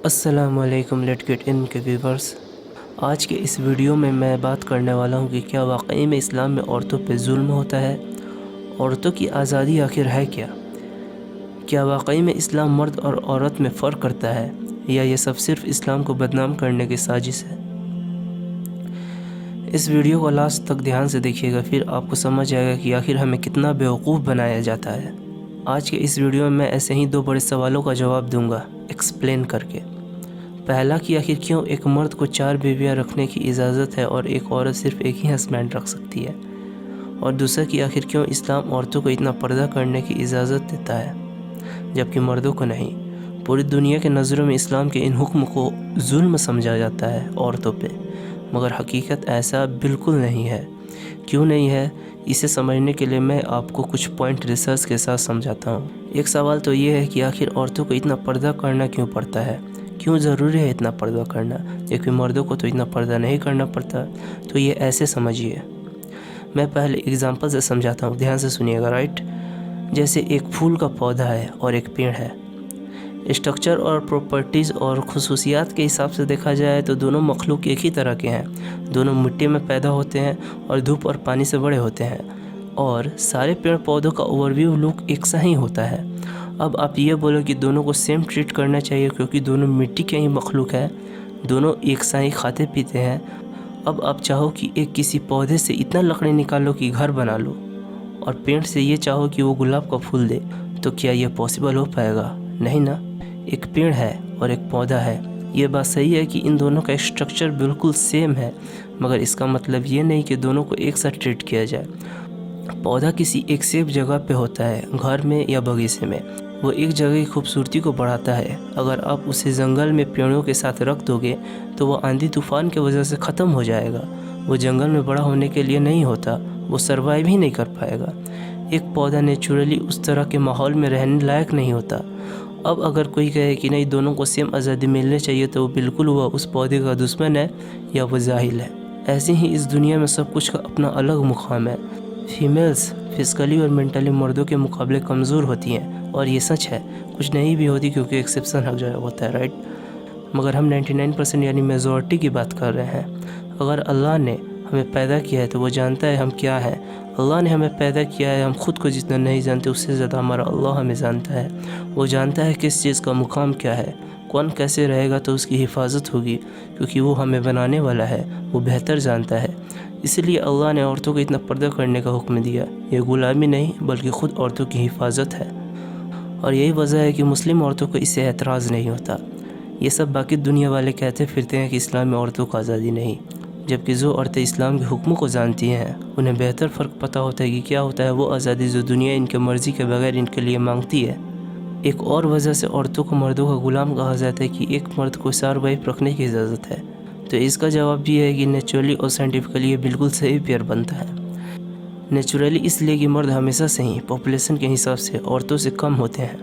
अस्सलामुअलैकुम let get in के viewers. आज के इस वीडियो में मैं बात करने वाला हूँ कि क्या वाकई में इस्लाम में औरतों पे जुल्म होता है। औरतों की आज़ादी आखिर है क्या? क्या वाकई में इस्लाम मर्द और औरत में फ़र्क करता है, या ये सब सिर्फ इस्लाम को बदनाम करने की साजिश है? इस वीडियो को लास्ट तक ध्यान से देखिएगा, फिर आपको समझ आएगा कि आखिर हमें कितना बेवकूफ़ बनाया जाता है। आज के इस वीडियो में मैं ऐसे ही दो बड़े सवालों का जवाब दूंगा एक्सप्लेन करके। पहला कि आखिर क्यों एक मर्द को 4 बीवियाँ रखने की इजाज़त है और एक औरत सिर्फ एक ही हस्बैंड रख सकती है। और दूसरा कि आखिर क्यों इस्लाम औरतों को इतना पर्दा करने की इजाज़त देता है जबकि मर्दों को नहीं। पूरी दुनिया के नज़रों में इस्लाम के इन हुक्म को जुल्म समझा जाता है औरतों पे, मगर हकीकत ऐसा बिल्कुल नहीं है। क्यों नहीं है, इसे समझने के लिए मैं आपको कुछ पॉइंट रिसर्च के साथ समझाता हूँ। एक सवाल तो ये है कि आखिर औरतों को इतना पर्दा करना क्यों पड़ता है, क्यों ज़रूरी है इतना पर्दा करना, जबकि मर्दों को तो इतना पर्दा नहीं करना पड़ता। तो ये ऐसे समझिए, मैं पहले एग्जांपल से समझाता हूँ, ध्यान से सुनिएगा। राइट, जैसे एक फूल का पौधा है और एक पेड़ है। स्ट्रक्चर और प्रॉपर्टीज़ और खुसूसियात के हिसाब से देखा जाए तो दोनों मखलूक एक ही तरह के हैं। दोनों मिट्टी में पैदा होते हैं और धूप और पानी से बड़े होते हैं, और सारे पेड़ पौधों का ओवरव्यू लुक एक सा ही होता है। अब आप ये बोलो कि दोनों को सेम ट्रीट करना चाहिए क्योंकि दोनों मिट्टी के ही मखलूक हैं, दोनों एक सा ही खाते पीते हैं। अब आप चाहो कि एक किसी पौधे से इतना लकड़ी निकालो कि घर बना लो, और पेड़ से ये चाहो कि वो गुलाब का फूल दे, तो क्या ये पॉसिबल हो पाएगा? नहीं ना। एक पेड़ है और एक पौधा है, ये बात सही है कि इन दोनों का स्ट्रक्चर बिल्कुल सेम है, मगर इसका मतलब ये नहीं कि दोनों को एक साथ ट्रीट किया जाए। पौधा किसी एक सेफ जगह पे होता है, घर में या बगीचे में। वो एक जगह की खूबसूरती को बढ़ाता है। अगर आप उसे जंगल में पेड़ों के साथ रख दोगे तो वो आंधी तूफान की वजह से ख़त्म हो जाएगा। वो जंगल में बड़ा होने के लिए नहीं होता, वो सर्वाइव ही नहीं कर पाएगा। एक पौधा नेचुरली उस तरह के माहौल में रहने लायक नहीं होता। अब अगर कोई कहे कि नहीं, दोनों को सेम आज़ादी मिलनी चाहिए, तो वो बिल्कुल हुआ उस पौधे का दुश्मन है या वो जाहिल है। ऐसे ही इस दुनिया में सब कुछ का अपना अलग मुकाम है। फीमेल्स फिजिकली और मेंटली मर्दों के मुकाबले कमज़ोर होती हैं, और ये सच है। कुछ नहीं भी होती क्योंकि एक्सेप्शन हर जगह होता है। राइट, मगर हम 99% यानी मेजॉरिटी की बात कर रहे हैं। अगर अल्लाह ने हमें पैदा किया है तो वो जानता है हम क्या हैं। अल्लाह ने हमें पैदा किया है, हम खुद को जितना नहीं जानते उससे ज़्यादा हमारा अल्लाह हमें जानता है। वो जानता है किस चीज़ का मुकाम क्या है, कौन कैसे रहेगा तो उसकी हिफाजत होगी, क्योंकि वो हमें बनाने वाला है, वो बेहतर जानता है। इसलिए अल्लाह ने औरतों को इतना पर्दा करने का हुक्म दिया। ये गुलामी नहीं बल्कि ख़ुद औरतों की हिफाजत है, और यही वजह है कि मुस्लिम औरतों को इससे एतराज़ नहीं होता। ये सब बाकी दुनिया वाले कहते फिरते हैं कि इस्लाम में औरतों को आज़ादी नहीं, जबकि जो औरतें इस्लाम के हुक्मों को जानती हैं उन्हें बेहतर फ़र्क पता होता है कि क्या होता है वो आज़ादी जो दुनिया इनके मर्ज़ी के बगैर इनके लिए मांगती है। एक और वजह से औरतों को मर्दों का गुलाम कहा जाता है कि एक मर्द को 4 वाइफ रखने की इजाज़त है। तो इसका जवाब भी है कि नेचुरली और साइंटिफिकली ये बिल्कुल सही पेयर बनता है। नेचुरली इसलिए कि मर्द हमेशा से ही पॉपुलेशन के हिसाब से औरतों से कम होते हैं।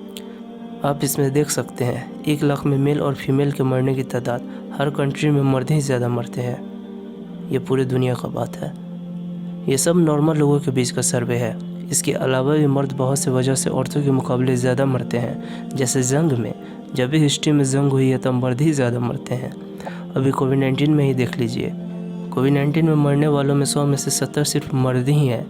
आप इसमें देख सकते हैं 1 लाख में मेल और फीमेल के मरने की तादाद, हर कंट्री में मर्द ही ज़्यादा मरते हैं। ये पूरी दुनिया का बात है। ये सब नॉर्मल लोगों के बीच का सर्वे है। इसके अलावा भी मर्द बहुत से वजह से औरतों के मुकाबले ज़्यादा मरते हैं। जैसे जंग में, जब भी हिस्ट्री में जंग हुई है तब मर्द ही ज़्यादा मरते हैं। अभी कोविड-19 में ही देख लीजिए, कोविड-19 में मरने वालों में 100 में से 70 सिर्फ मर्द ही हैं।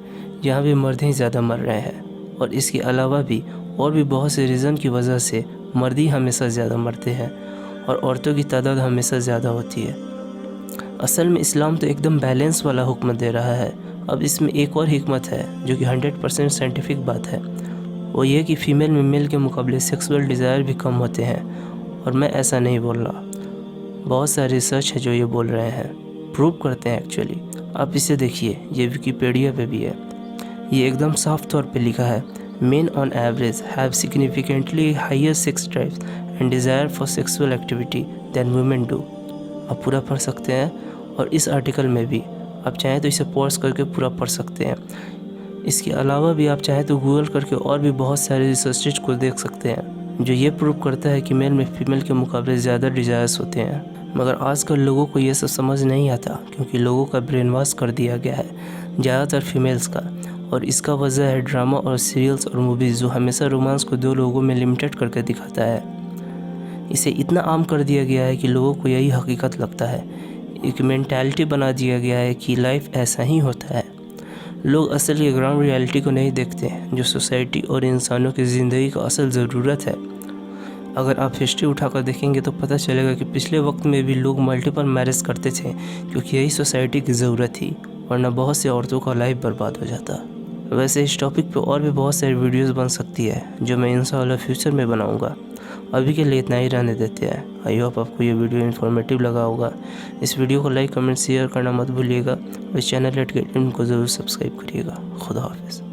यहाँ भी मर्द ही ज़्यादा मर रहे हैं। और इसके अलावा भी और भी बहुत से रीज़न की वजह से मर्द ही हमेशा ज़्यादा मरते हैं और औरतों की तादाद हमेशा ज़्यादा होती है। असल में इस्लाम तो एकदम बैलेंस वाला हुक्म दे रहा है। अब इसमें एक और हिकमत है जो कि 100% साइंटिफिक बात है। वो ये कि फ़ीमेल में मेल के मुकाबले सेक्सुअल डिज़ायर भी कम होते हैं। और मैं ऐसा नहीं बोल रहा, बहुत सारे रिसर्च है जो ये बोल रहे हैं, प्रूव करते हैं एक्चुअली। आप इसे देखिए, ये विकिपीडिया पे भी है। ये एकदम साफ तौर पे लिखा है, men on average have significantly higher sex drive and desire for sexual activity than women do. आप पूरा पढ़ सकते हैं, और इस आर्टिकल में भी आप चाहें तो इसे पॉज करके पूरा पढ़ सकते हैं। इसके अलावा भी आप चाहें तो गूगल करके और भी बहुत सारे रिसर्चेज को देख सकते हैं जो ये प्रूव करता है कि मेल में फीमेल के मुकाबले ज़्यादा डिज़ायर्स होते हैं। मगर आजकल लोगों को ये सब समझ नहीं आता क्योंकि लोगों का ब्रेन वॉश कर दिया गया है, ज़्यादातर फीमेल्स का। और इसका वजह है ड्रामा और सीरियल्स और मूवीज़ जो हमेशा रोमांस को 2 लोगों में लिमिटेड करके दिखाता है। इसे इतना आम कर दिया गया है कि लोगों को यही हकीकत लगता है। एक मेंटालिटी बना दिया गया है कि लाइफ ऐसा ही होता है। लोग असल की ग्राउंड रियलिटी को नहीं देखते, जो सोसाइटी और इंसानों की ज़िंदगी का असल ज़रूरत है। अगर आप हिस्ट्री उठाकर देखेंगे तो पता चलेगा कि पिछले वक्त में भी लोग मल्टीपल मैरिज करते थे क्योंकि यही सोसाइटी की ज़रूरत थी, वरना बहुत सी औरतों का लाइफ बर्बाद हो जाता। वैसे इस टॉपिक पे और भी बहुत सारी वीडियोस बन सकती है जो मैं इंशाल्लाह फ्यूचर में बनाऊंगा। अभी के लिए इतना ही रहने देते हैं। आई होप आपको ये वीडियो इन्फॉर्मेटिव लगा होगा। इस वीडियो को लाइक कमेंट शेयर करना मत भूलिएगा और इस चैनल एट गेट को ज़रूर सब्सक्राइब करिएगा। खुदा हाफिज़।